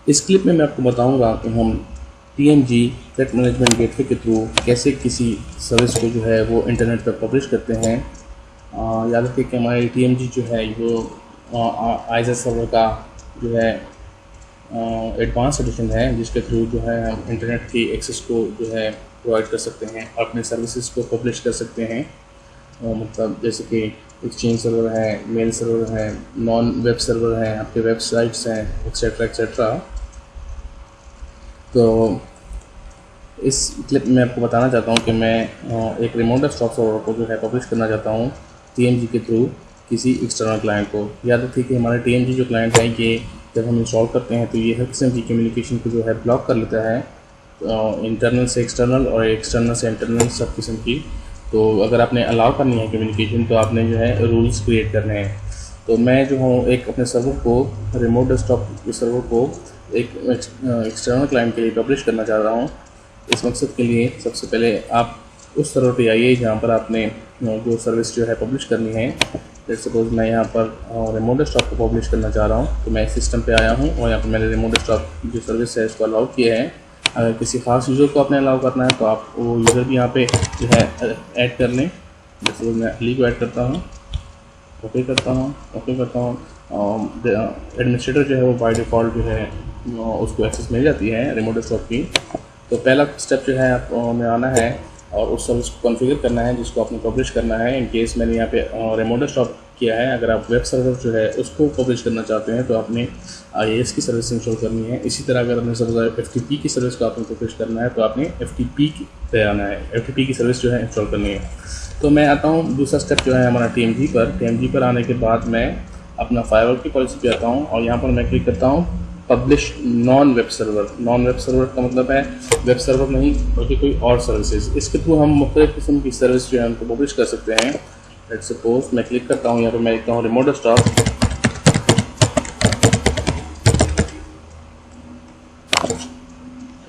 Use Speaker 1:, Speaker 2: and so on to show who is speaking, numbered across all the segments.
Speaker 1: इस क्लिप में मैं आपको बताऊंगा कि हम TMG थ्रेट मैनेजमेंट गेटवे के थ्रू कैसे किसी सर्विस को जो है वो इंटरनेट पर पब्लिश करते हैं। याद रखिए कि हमारी TMG जो है वो IZ सर्वर का जो है एडवांस एडिशन है, जिसके थ्रू जो है हम इंटरनेट की एक्सेस को जो है प्रोवाइड कर सकते हैं, अपने सर्विसेज को पब्लिश कर सकते हैं। मतलब जैसे कि एक्सचेंज सर्वर है, मेल सर्वर है, नॉन वेब सर्वर है, आपके वेबसाइट्स हैं, एक्सेट्रा एक्सेट्रा। तो इस क्लिप में आपको बताना चाहता हूँ कि मैं एक रिमोट डेस्कटॉप सर्वर को जो है पब्लिश करना चाहता हूँ TMG के थ्रू किसी एक्सटर्नल क्लाइंट को। याद रखिए कि हमारे TMG जो क्लाइंट है ये जब हम इंस्टॉल करते हैं तो ये हर किस्म की कम्युनिकेशन को जो है ब्लॉक कर लेता है, इंटरनल से एक्सटर्नल और एक्सटर्नल से इंटरनल सब किस्म की। तो अगर आपने अलाउ करनी है कम्युनिकेशन तो आपने जो है रूल्स क्रिएट करने हैं। तो मैं जो हूँ एक अपने सर्वर को, रिमोट डेस्कटॉप के सर्वर को एक एक्सटर्नल क्लाइंट के लिए पब्लिश करना चाह रहा हूँ। इस मकसद के लिए सबसे पहले आप उस सर्वर पे आइए जहाँ पर आपने जो सर्विस जो है पब्लिश करनी है। जैसे सपोज मैं यहाँ पर रिमोट डेस्कटॉप को पब्लिश करना चाह रहा हूँ, तो मैं इस सिस्टम पे आया हूँ और यहाँ पर मैंने रिमोट डेस्कटॉप जो सर्विस है इसको अलाउ किया है। अगर किसी खास यूज़र को आपने अलाउ करना है तो आप वो यूज़र भी यहाँ पे जो है ऐड कर लें। जैसे मैं अली को ऐड करता हूँ, ओके करता हूँ। एडमिनिस्ट्रेटर जो है वो बाय डिफ़ॉल्ट जो है उसको एक्सेस मिल जाती है रिमोट डेस्कटॉप की। तो पहला स्टेप जो है आप में आना है और उस सर्विस को कॉन्फ़िगर करना है जिसको आपने पब्लिश करना है। इन केस मैंने यहाँ पे रिमोट डेस्कटॉप किया है। अगर आप वेब सर्वर जो है उसको पब्लिश करना चाहते हैं तो आपने IIS की सर्विस इंस्टॉल करनी है। इसी तरह अगर अपने सर्वर FTP की सर्विस को आपने पब्लिश करना है तो आपने FTP पे आना है, FTP की सर्विस जो है इंस्टॉल करनी है। तो मैं आता हूँ दूसरा स्टेप जो है हमारा TMG पर आने के बाद मैं अपना फायरवॉल की पॉलिसी पे आता हूँ और यहाँ पर मैं क्लिक करता हूँ publish non web server. Non web server का मतलब है वेब सर्वर नहीं बल्कि कोई और सर्विसेज। इसके थ्रू हम मुख्तलिफ किस्म की सर्विस जो है उनको पब्लिश कर सकते हैं। लेट्स सपोज मैं क्लिक करता हूँ, यहाँ पर मैं लिखता हूँ रिमोट डेस्कटॉप।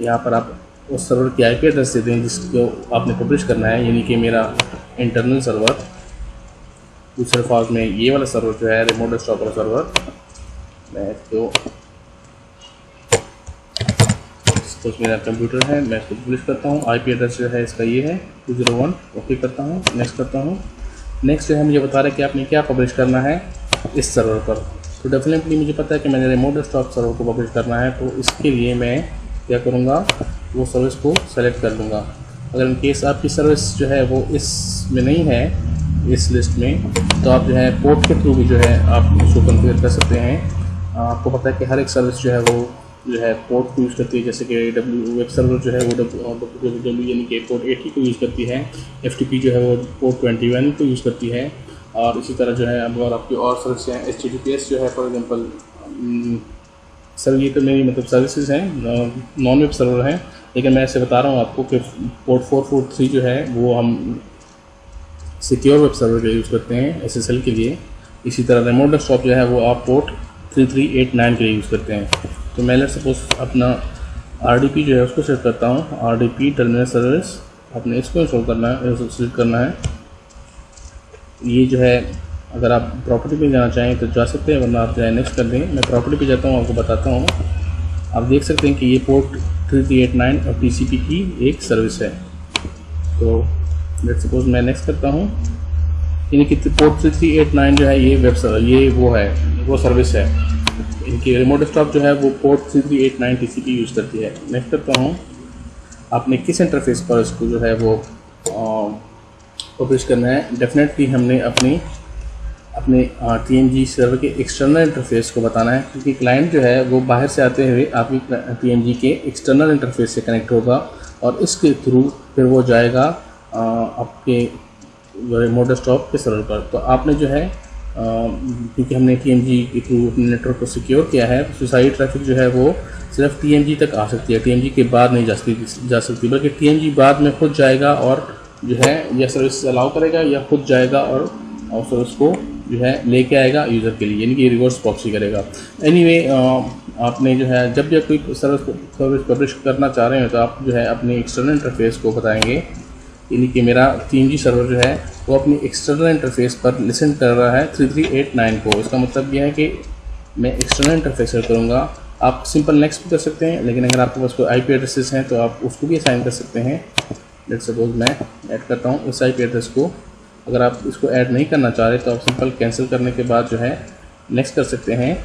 Speaker 1: यहाँ पर आप उस सर्वर की IP एड्रेस दे दें जिसको आपने पब्लिश करना है, यानी कि मेरा इंटरनल सर्वर। दूसरे फाज में ये वाला सर्वर जो है रिमोट डेस्कटॉप वाला सर्वर, मैं इसको मेरा कंप्यूटर है, मैं इसको पब्लिश करता हूँ। IP एड्रेस जो है इसका ये है 201, ओके करता हूँ, नेक्स्ट करता हूँ। नेक्स्ट जो है मुझे बता रहा है कि आपने क्या पब्लिश करना है इस सर्वर पर। तो डेफिनेटली मुझे पता है कि मैंने रिमोट डेस्कटॉप सर्वर को पब्लिश करना है, तो इसके लिए मैं क्या करूँगा, वो सर्विस को सेलेक्ट कर लूँगा। अगर इन केस आपकी सर्विस जो है वो इसमें नहीं है, इस लिस्ट में, तो आप जो है पोर्ट के थ्रू भी जो है आप उसको कॉन्फ़िगर कर सकते हैं। आपको पता है कि हर एक सर्विस जो है वो जो है पोर्ट को यूज़ करती है। जैसे कि वेब सर्वर जो है वो www यानी कि पोर्ट 80 को यूज़ करती है। FTP जो है वो पोर्ट 21 को यूज़ करती है। और इसी तरह जो है अगर आपकी और सर्विस हैं, HTTPS जो है फॉर एग्जांपल, सर ये तो मेरी मतलब सर्विसेज हैं, नॉन वेब सर्वर हैं, लेकिन मैं ऐसे बता रहा हूँ आपको कि पोर्ट 443 जो है वो हम सिक्योर वेब सर्वर के यूज़ करते हैं SSL के लिए। इसी तरह रिमोट डेस्कटॉप जो है वो आप पोर्ट 3389 के लिए यूज़ करते हैं। तो मैं लेट्स सपोज अपना RDP जो है उसको सेट करता हूँ, RDP टर्मिनल सर्विस, आपने इसको इंस्टॉल करना है, सेलेक्ट करना है। ये जो है अगर आप प्रॉपर्टी पे जाना चाहें तो जा सकते हैं, वरना आप जो है नेक्स्ट कर दें। मैं प्रॉपर्टी पे जाता हूँ, आपको बताता हूँ। आप देख सकते हैं कि ये पोर्ट 3389 और TCP की एक सर्विस है। तो लेट्स सपोज मैं नेक्स्ट करता हूँ, यानी कि पोर्ट 3389 जो है ये वेब सर्वर, ये वो सर्विस है। इनकी रिमोट डेस्कटॉप जो है वो पोर्ट 3389 TCP यूज़ करती है। नेक्स्ट करता हूँ, आपने किस इंटरफेस पर इसको जो है वो पब्लिश करना है। डेफिनेटली हमने अपने TMG सर्वर के एक्सटर्नल इंटरफेस को बताना है, क्योंकि क्लाइंट जो है वो बाहर से आते हुए आपकी TMG के एक्सटर्नल इंटरफेस से कनेक्ट होगा और इसके थ्रू फिर वो जाएगा आपके रिमोट डेस्कटॉप के सर्वर पर। तो आपने जो है क्योंकि हमने TMG के थ्रू अपने नेटवर्क को सिक्योर किया है, तो सारी ट्रैफिक जो है वो सिर्फ TMG तक आ सकती है, TMG के बाद नहीं जा सकती, बल्कि TMG बाद में खुद जाएगा और जो है यह सर्विस अलाउ करेगा या खुद जाएगा और सर्विस को जो है लेके आएगा यूज़र के लिए, यानी कि रिवर्स प्रॉक्सी करेगा। एनीवे आपने जो है जब कोई सर्विस पब्लिश करना चाह रहे हैं तो आप जो है अपने एक्सटर्नल इंटरफेस को बताएंगे, यानी कि मेरा TMG सर्वर जो है वो अपनी एक्सटर्नल इंटरफेस पर लिसन कर रहा है 3389 को। इसका मतलब यह है कि मैं एक्सटर्नल इंटरफेस सेट करूँगा आप सिंपल नेक्स्ट भी कर सकते हैं, लेकिन अगर आपके पास कोई IP एड्रेसेस हैं तो आप उसको भी असाइन कर सकते हैं। लेट्स सपोज मैं ऐड करता हूँ इस IP एड्रेस को। अगर आप इसको ऐड नहीं करना चाह रहे तो आप सिंपल कैंसिल करने के बाद जो है नेक्स्ट कर सकते हैं।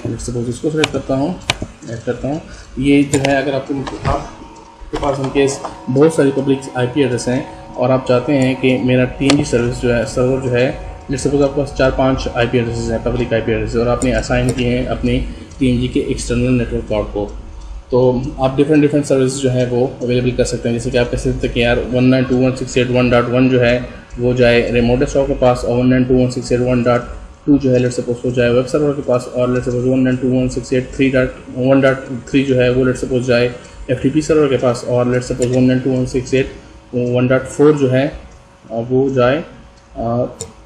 Speaker 1: लेट्स सपोज इसको सेलेक्ट करता हूँ, ऐड करता हूँ। ये जो है अगर आपके पास इनकेस बहुत सारी पब्लिक IP एड्रेस हैं और आप चाहते हैं कि मेरा TNG सर्विस जो है सर्वर जो है, लेट्स सपोज आपके पास 4-5 IP एड्रेसेस हैं, पब्लिक IP एड्रेसेस, और आपने असाइन किए हैं अपने TNG के एक्सटर्नल नेटवर्क कार्ड को, तो आप डिफरेंट सर्विस जो है वो अवेलेबल कर सकते हैं। जैसे कि आप कह सकते हैं कि यार 192.168.1.1 जो है वो जाए रिमोट डेस्कटॉप के पास, और 192.168.1.2 जो है लेट्स सपोज वो जाए वेब सर्वर के पास, और लेट्स सपोज 192.168.1.3 जो है वो लेट्स सपोज जाए FTP सर्वर के पास, और लेट्स सपोज 192.168.1.4 जो है वो जाए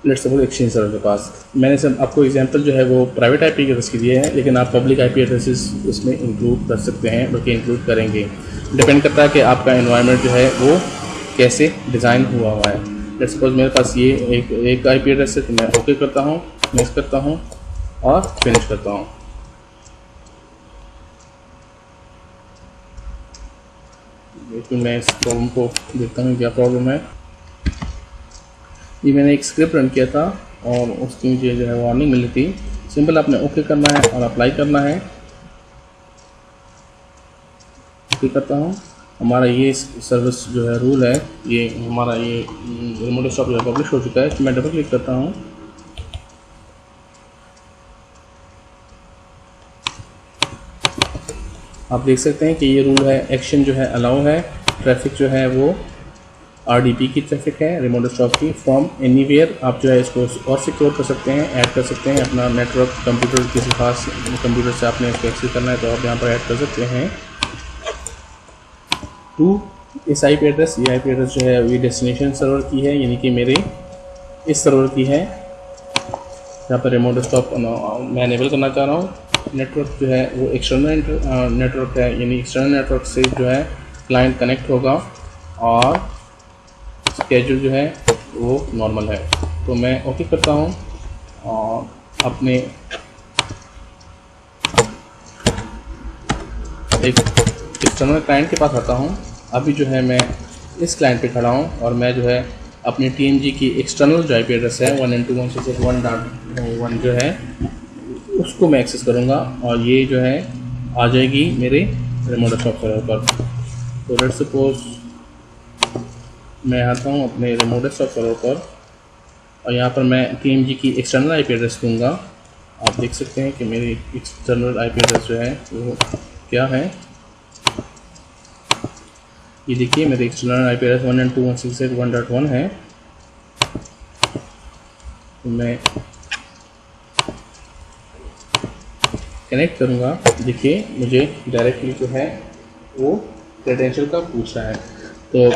Speaker 1: लेट्स सपोज एक्सचेंज सर्वर के पास। मैंने सब आपको एग्जांपल जो है वो प्राइवेट IP एड्रेस के दिए हैं, लेकिन आप पब्लिक IP एड्रेसेस इसमें इंक्लूड कर सकते हैं, बल्कि इंक्लूड करेंगे। डिपेंड करता है कि आपका एनवायरनमेंट जो है वो कैसे डिज़ाइन हुआ है। लेट्स सपोज मेरे पास ये एक IP एड्रेस है, तो मैं ओके करता हूँ, नेक्स्ट करता हूँ और फिनिश करता हूँ। लेकिन मैं इस प्रॉब्लम को देखता हूँ क्या प्रॉब्लम है। ये मैंने एक स्क्रिप्ट रन किया था और उसकी मुझे जो है वार्निंग मिली थी। सिंपल आपने ओके करना है और अप्लाई करना है। ओके करता हूँ। हमारा ये सर्विस जो है रूल है, ये हमारा ये रिमोट डेस्कटॉप जो है पब्लिश हो चुका है। तो मैं डबल क्लिक करता हूँ। आप देख सकते हैं कि ये रूल है, एक्शन जो है अलाउ है, ट्रैफिक जो है वो RDP की ट्रैफिक है रिमोट डेस्कटॉप की, फ्रॉम एनीवेयर। आप जो है इसको और सिक्योर कर सकते हैं, ऐड कर सकते हैं अपना नेटवर्क कंप्यूटर, किसी खास कंप्यूटर से आपने इसको एक्सेस करना है तो आप यहाँ पर ऐड कर सकते हैं। टू इस IP एड्रेस, ये IP एड्रेस जो है ये डेस्टिनेशन सर्वर की है, यानी कि मेरे इस सर्वर की है यहाँ पर रिमोट डेस्कटॉप मैं इनेबल करना चाह रहा हूँ। नेटवर्क जो है वो एक्सटर्नल नेटवर्क है, यानी एक्सटर्नल नेटवर्क से जो है क्लाइंट कनेक्ट होगा और स्केड्यूल जो है वो नॉर्मल है। तो मैं ओके करता हूँ और अपने एक एक्सटर्नल क्लाइंट के पास आता हूँ। अभी जो है मैं इस क्लाइंट पे खड़ा हूँ और मैं जो है अपनी TNG की एक्सटर्नल जो IP एड्रेस है 192.168.1.1 जो है उसको मैं एक्सेस करूँगा और ये जो है आ जाएगी मेरे रिमोट डेस्कटॉप सर्वर पर। तो लेट्स सपोज मैं आता हूँ अपने रिमोट डेस्कटॉप सर्वर पर और यहाँ पर मैं TNG की एक्सटर्नल IP एड्रेस दूँगा। आप देख सकते हैं कि मेरी एक्सटर्नल IP एड्रेस जो है वो क्या है। ये देखिए मेरी एक्सटर्नल IP एड्रेस 192.168.1.1 है। तो मैं कनेक्ट करूँगा। देखिए मुझे डायरेक्टली जो है वो क्रेडेंशियल का पूछ रहा है। तो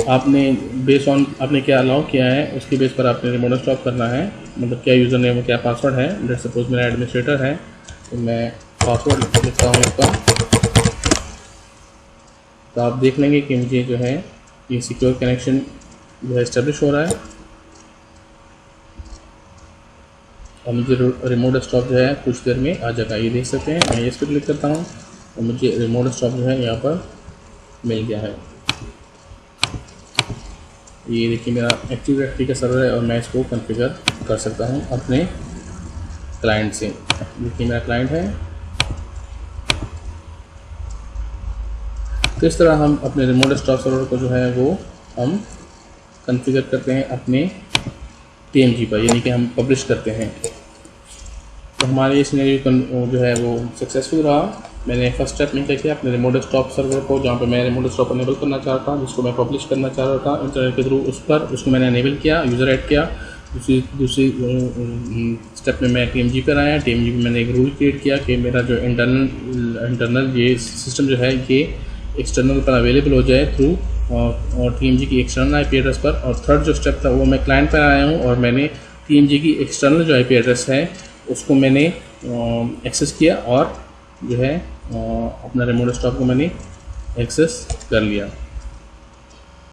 Speaker 1: आपने बेस ऑन आपने क्या अलाउ किया है उसके बेस पर आपने रिमोट डेस्कटॉप करना है, मतलब क्या यूज़र नेम क्या पासवर्ड है। लेट्स सपोज मेरा एडमिनिस्ट्रेटर है तो मैं पासवर्ड लिखता हूँ इसका। तो आप देख लेंगे कि मुझे जो है ये सिक्योर कनेक्शन जो है इस्टेब्लिश हो रहा है और मुझे रिमोट डेस्कटॉप जो है कुछ देर में आ जाएगा। ये देख सकते हैं, मैं इस पर क्लिक करता हूँ और मुझे रिमोट डेस्कटॉप जो है यहाँ पर मिल गया है। ये देखिए मेरा एक्टिव डायरेक्टरी का सर्वर है और मैं इसको कॉन्फ़िगर कर सकता हूँ अपने क्लाइंट से। देखिए मेरा क्लाइंट है। तो इस तरह हम अपने रिमोट डेस्कटॉप सर्वर को जो है वो हम कॉन्फ़िगर करते हैं अपने TNG पर, यानी कि हम पब्लिश करते हैं। तो हमारे ये सिनेरियो जो है वो सक्सेसफुल रहा। मैंने फर्स्ट स्टेप में क्या किया, अपने रिमोट डेस्कटॉप सर्वर को जहाँ पे मैं रिमोट डेस्कटॉप इनेबल करना चाह रहा था, जिसको मैं पब्लिश करना चाह रहा था इंटरनेट के थ्रू, उस पर उसको मैंने इनेबल किया, यूज़र ऐड किया। दूसरी स्टेप में मैं TMG पर आया। TMG में मैंने एक रूल क्रिएट किया कि मेरा जो इंटरनल ये सिस्टम जो है ये एक्सटर्नल पर अवेलेबल हो जाए थ्रू और TMG की एक्सटर्नल IP एड्रेस पर। और थर्ड जो स्टेप था वो मैं क्लाइंट पर आया हूँ और मैंने TMG की एक्सटर्नल जो IP एड्रेस है उसको मैंने एक्सेस किया और जो है अपना रिमोट डेस्कटॉप को मैंने एक्सेस कर लिया।